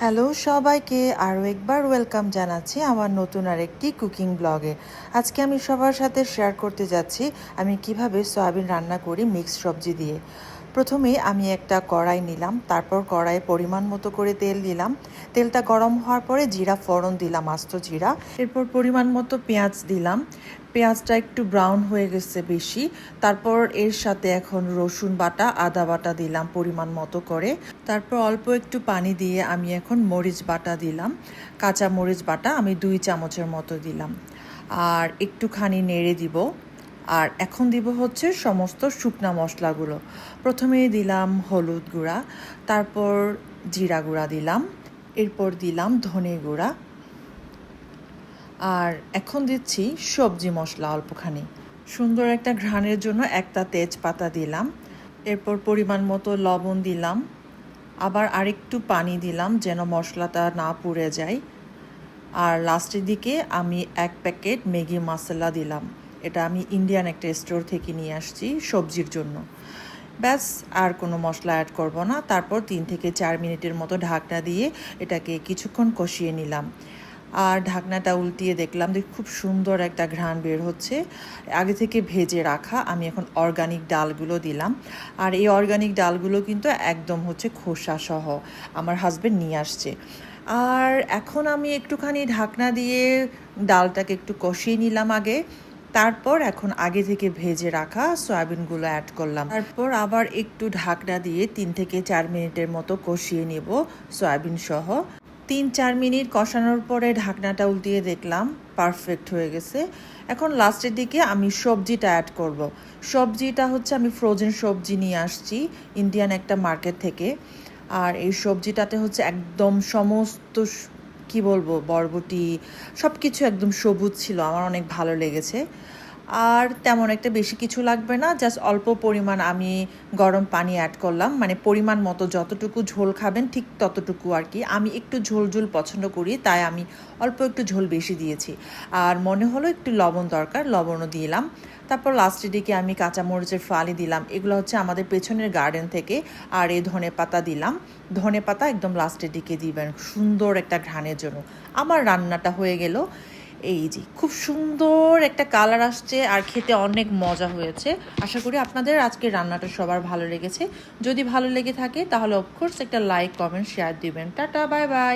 Hello সবাইকে আরও একবার ওয়েলকাম জানাচ্ছি আমার নতুন আরেকটি কুকিং ব্লগে। আজকে আমি সবার সাথে শেয়ার করতে যাচ্ছি আমি কিভাবে সয়াবিন রান্না করি মিক্স সবজি দিয়ে। প্রথমে আমি একটা কড়াই নিলাম, তারপর কড়াইয়ে পরিমাণ মতো করে তেল দিলাম। তেলটা গরম হওয়ার পরে জিরা ফোড়ন দিলাম, আস্ত জিরা। এরপর পরিমাণ মতো পেঁয়াজ দিলাম। পেঁয়াজটা একটু ব্রাউন হয়ে গেছে বেশি, তারপর এর সাথে এখন রসুন বাটা আদা বাটা দিলাম পরিমাণ মতো করে। তারপর অল্প একটু পানি দিয়ে আমি এখন মরিচ বাটা দিলাম, কাঁচা মরিচ বাটা আমি 2 চামচের মতো দিলাম। আর একটুখানি নেড়ে দিব। আর এখন দিব হচ্ছে সমস্ত শুকনা মশলাগুলো। প্রথমেই দিলাম হলুদ গুঁড়া, তারপর জিরা গুঁড়া দিলাম, এরপর দিলাম ধনে গুঁড়া, আর এখন দিচ্ছি সবজি মশলা অল্পখানি। সুন্দর একটা ঘ্রাণের জন্য একটা তেজপাতা দিলাম। এরপর পরিমাণ মতো লবণ দিলাম, আবার আরেকটু পানি দিলাম যেন মশলাটা না পুড়ে যায়। আর লাস্টের দিকে আমি 1 প্যাকেট ম্যাগি মশলা দিলাম। এটা আমি ইন্ডিয়ান একটা স্টোর থেকে নিয়ে আসছি সবজির জন্য। ব্যাস, আর কোনো মশলা অ্যাড করব না। তারপর 3 থেকে 4 মিনিটের মতো ঢাকনা দিয়ে এটাকে কিছুক্ষণ কষিয়ে নিলাম। আর ঢাকনাটা উল্টিয়ে দেখলাম যে খুব সুন্দর একটা ঘ্রাণ বের হচ্ছে। আগে থেকে ভেজে রাখা আমি এখন অর্গানিক ডালগুলো দিলাম। আর এই অর্গানিক ডালগুলো কিন্তু একদম হচ্ছে খোসা সহ আমার হাজবেন্ড নিয়ে আসছে। আর এখন আমি একটুখানি ঢাকনা দিয়ে ডালটাকে একটু কষিয়ে নিলাম আগে। তারপর এখন আগে থেকে ভেজে রাখা সয়াবিনগুলো অ্যাড করলাম। তারপর আবার একটু ঢাকনা দিয়ে 3 থেকে 4 মিনিটের মতো কষিয়ে নেব সয়াবিন সহ। 3-4 মিনিট কষানোর পরে ঢাকনাটা উল্টিয়ে দেখলাম পারফেক্ট হয়ে গেছে। এখন লাস্টের দিকে আমি সবজিটা অ্যাড করব। সবজিটা হচ্ছে আমি ফ্রোজেন সবজি নিয়ে আসছি ইন্ডিয়ান একটা মার্কেট থেকে। আর এই সবজিটাতে হচ্ছে একদম সমস্ত কি বলবো বরবটি সব কিছু একদম সবুজ ছিল, আমার অনেক ভালো লেগেছে। আর তেমন একটা বেশি কিছু লাগবে না, জাস্ট অল্প পরিমাণ আমি গরম পানি অ্যাড করলাম, মানে পরিমাণ মতো যতটুকু ঝোল খাবেন ঠিক ততটুকু আর কি। আমি একটু ঝোল ঝোল পছন্দ করি, তাই আমি অল্প একটু ঝোল বেশি দিয়েছি। আর মনে হলো একটু লবণ দরকার, লবণও দিলাম। তারপর লাস্টের দিকে আমি কাঁচামরিচের ফালি দিলাম, এগুলো হচ্ছে আমাদের পেছনের গার্ডেন থেকে। আর এই ধনে পাতা দিলাম, ধনে পাতা একদম লাস্টের দিকে দিবেন সুন্দর একটা ঘ্রাণের জন্য। আমার রান্নাটা হয়ে গেল। এই যে খুব সুন্দর একটা কালার আসছে আর খেতে অনেক মজা হয়েছে। আশা করি আপনাদের আজকের রান্নাটা সবার ভালো লেগেছে। যদি ভালো লেগে থাকে তাহলে অফকোর্স একটা লাইক কমেন্ট শেয়ার দিবেন। Tata, bye bye.